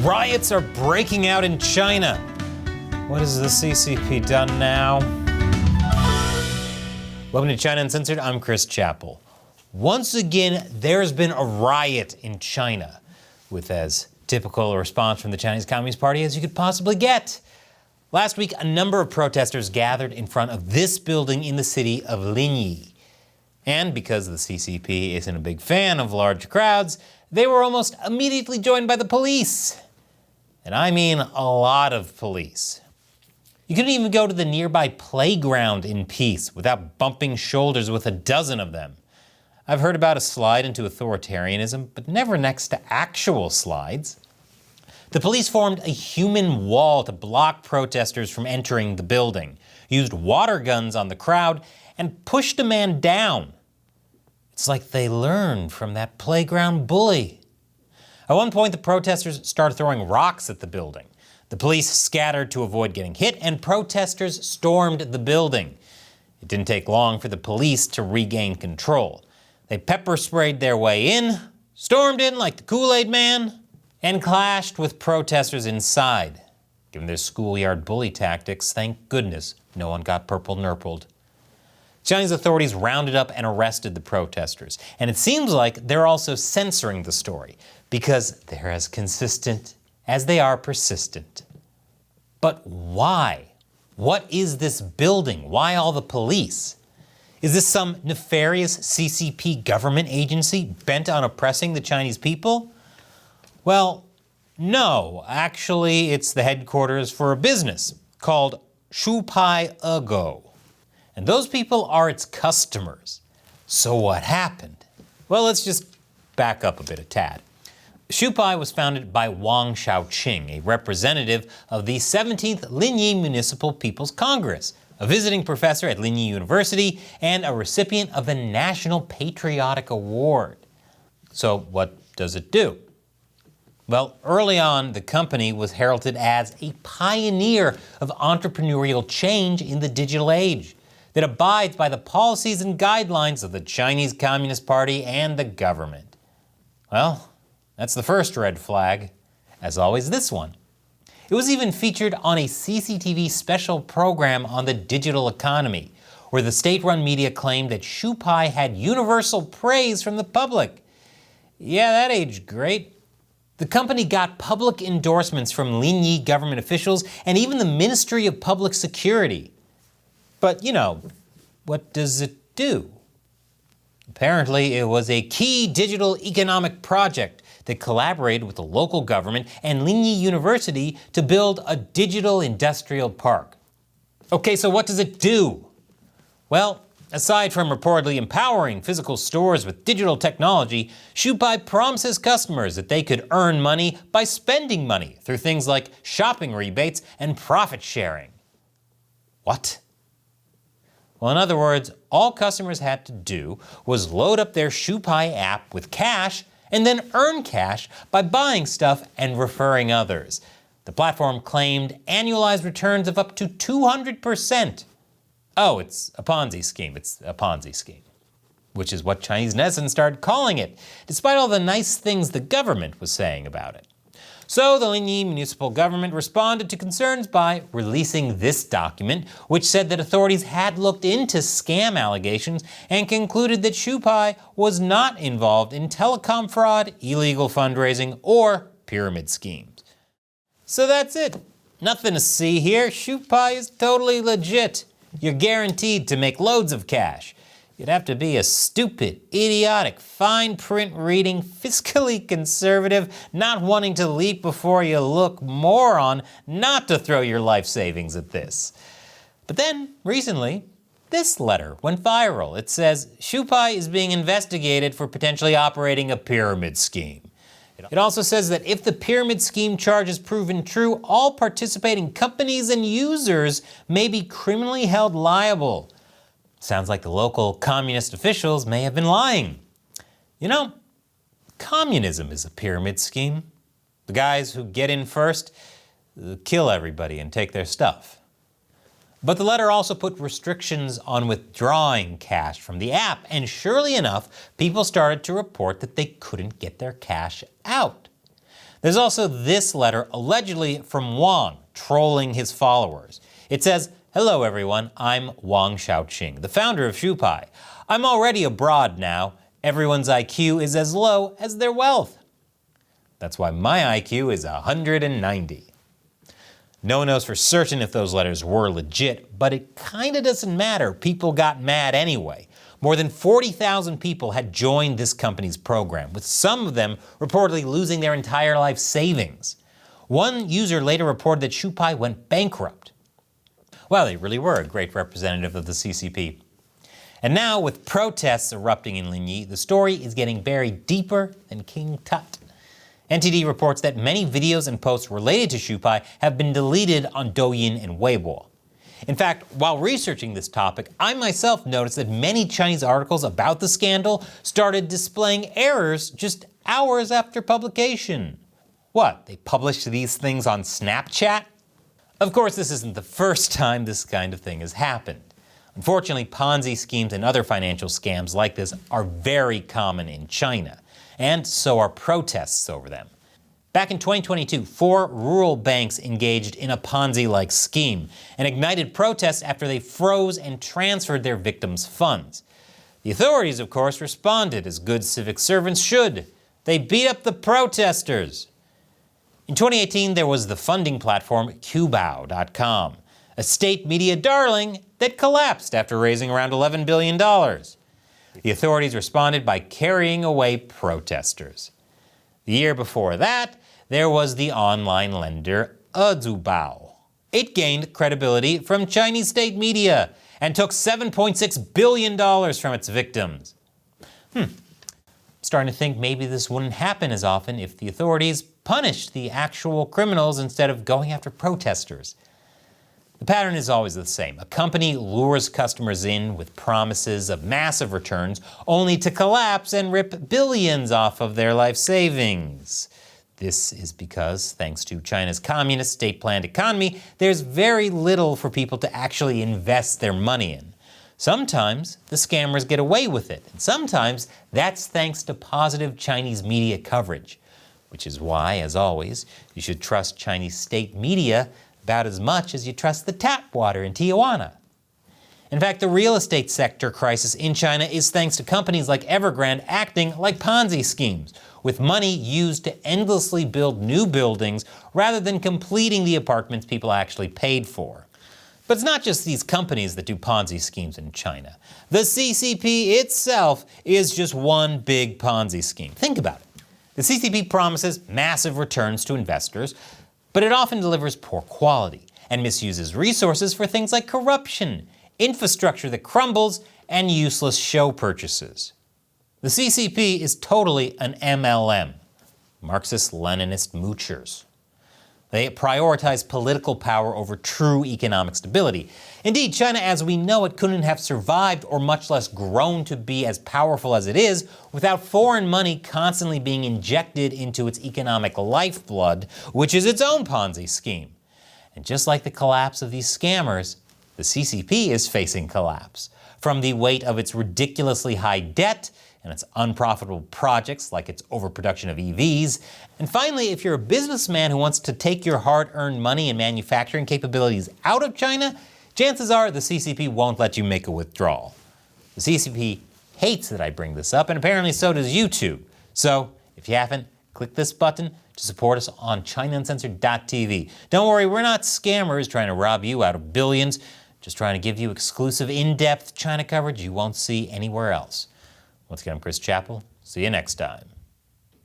Riots are breaking out in China. What has the CCP done now? Welcome to China Uncensored. I'm Chris Chappell. Once again, there's been a riot in China, with as typical a response from the Chinese Communist Party as you could possibly get. Last week, a number of protesters gathered in front of this building in the city of Linyi. And because the CCP isn't a big fan of large crowds, they were almost immediately joined by the police. And I mean a lot of police. You couldn't even go to the nearby playground in peace without bumping shoulders with a dozen of them. I've heard about a slide into authoritarianism, but never next to actual slides. The police formed a human wall to block protesters from entering the building, used water guns on the crowd, and pushed a man down. It's like they learned from that playground bully. At one point, the protesters started throwing rocks at the building. The police scattered to avoid getting hit, and protesters stormed the building. It didn't take long for the police to regain control. They pepper sprayed their way in, stormed in like the Kool-Aid Man, and clashed with protesters inside. Given their schoolyard bully tactics, thank goodness no one got purple nurpled. Chinese authorities rounded up and arrested the protesters. And it seems like they're also censoring the story because they're as consistent as they are persistent. But why? What is this building? Why all the police? Is this some nefarious CCP government agency bent on oppressing the Chinese people? Well, no. Actually, it's the headquarters for a business called Shupai. And those people are its customers. So what happened? Well, let's just back up a tad. Shupai was founded by Wang Shaoqing, a representative of the 17th Linyi Municipal People's Congress, a visiting professor at Linyi University, and a recipient of the National Patriotic Award. So what does it do? Well, early on, the company was heralded as a pioneer of entrepreneurial change in the digital age that abides by the policies and guidelines of the Chinese Communist Party and the government. Well, that's the first red flag. As always, this one. It was even featured on a CCTV special program on the digital economy, where the state-run media claimed that Shupai had universal praise from the public. Yeah, that aged great. The company got public endorsements from Linyi government officials and even the Ministry of Public Security. But, what does it do? Apparently, it was a key digital economic project that collaborated with the local government and Linyi University to build a digital industrial park. Okay, so what does it do? Well, aside from reportedly empowering physical stores with digital technology, Shupai promises customers that they could earn money by spending money through things like shopping rebates and profit sharing. What? Well, in other words, all customers had to do was load up their Shupai app with cash and then earn cash by buying stuff and referring others. The platform claimed annualized returns of up to 200%. Oh, it's a Ponzi scheme. It's a Ponzi scheme, which is what Chinese netizens started calling it, despite all the nice things the government was saying about it. So the Linyi municipal government responded to concerns by releasing this document, which said that authorities had looked into scam allegations and concluded that Shupai was not involved in telecom fraud, illegal fundraising, or pyramid schemes. So that's it. Nothing to see here. Shupai is totally legit. You're guaranteed to make loads of cash. You'd have to be a stupid, idiotic, fine print reading, fiscally conservative, not wanting to leap before you look moron not to throw your life savings at this. But then, recently, this letter went viral. It says, Shupai is being investigated for potentially operating a pyramid scheme. It also says that if the pyramid scheme charge is proven true, all participating companies and users may be criminally held liable. Sounds like the local communist officials may have been lying. Communism is a pyramid scheme. The guys who get in first kill everybody and take their stuff. But the letter also put restrictions on withdrawing cash from the app, and surely enough, people started to report that they couldn't get their cash out. There's also this letter, allegedly from Wang, trolling his followers. It says, "Hello everyone, I'm Wang Shaoqing, the founder of Shupai. I'm already abroad now. Everyone's IQ is as low as their wealth. That's why my IQ is 190. No one knows for certain if those letters were legit, but it kinda doesn't matter. People got mad anyway. More than 40,000 people had joined this company's program, with some of them reportedly losing their entire life savings. One user later reported that Shupai went bankrupt. Well, they really were a great representative of the CCP. And now, with protests erupting in Linyi, the story is getting buried deeper than King Tut. NTD reports that many videos and posts related to Shupai have been deleted on Douyin and Weibo. In fact, while researching this topic, I myself noticed that many Chinese articles about the scandal started displaying errors just hours after publication. What, they published these things on Snapchat? Of course, this isn't the first time this kind of thing has happened. Unfortunately, Ponzi schemes and other financial scams like this are very common in China, and so are protests over them. Back in 2022, 4 rural banks engaged in a Ponzi-like scheme and ignited protests after they froze and transferred their victims' funds. The authorities, of course, responded as good civic servants should. They beat up the protesters. In 2018, there was the funding platform Qbao.com, a state media darling that collapsed after raising around $11 billion. The authorities responded by carrying away protesters. The year before that, there was the online lender Ezubao. It gained credibility from Chinese state media and took $7.6 billion from its victims. Starting to think maybe this wouldn't happen as often if the authorities punished the actual criminals instead of going after protesters. The pattern is always the same. A company lures customers in with promises of massive returns, only to collapse and rip billions off of their life savings. This is because, thanks to China's communist state-planned economy, there's very little for people to actually invest their money in. Sometimes the scammers get away with it, and sometimes that's thanks to positive Chinese media coverage, which is why, as always, you should trust Chinese state media about as much as you trust the tap water in Tijuana. In fact, the real estate sector crisis in China is thanks to companies like Evergrande acting like Ponzi schemes, with money used to endlessly build new buildings rather than completing the apartments people actually paid for. But it's not just these companies that do Ponzi schemes in China. The CCP itself is just one big Ponzi scheme. Think about it. The CCP promises massive returns to investors, but it often delivers poor quality and misuses resources for things like corruption, infrastructure that crumbles, and useless show purchases. The CCP is totally an MLM, Marxist-Leninist moochers. They prioritize political power over true economic stability. Indeed, China as we know it couldn't have survived or much less grown to be as powerful as it is without foreign money constantly being injected into its economic lifeblood, which is its own Ponzi scheme. And just like the collapse of these scammers, the CCP is facing collapse from the weight of its ridiculously high debt and its unprofitable projects like its overproduction of EVs. And finally, if you're a businessman who wants to take your hard-earned money and manufacturing capabilities out of China, chances are the CCP won't let you make a withdrawal. The CCP hates that I bring this up, and apparently so does YouTube. So, if you haven't, click this button to support us on ChinaUncensored.tv. Don't worry, we're not scammers trying to rob you out of billions, just trying to give you exclusive, in-depth China coverage you won't see anywhere else. Once again, I'm Chris Chappell. See you next time.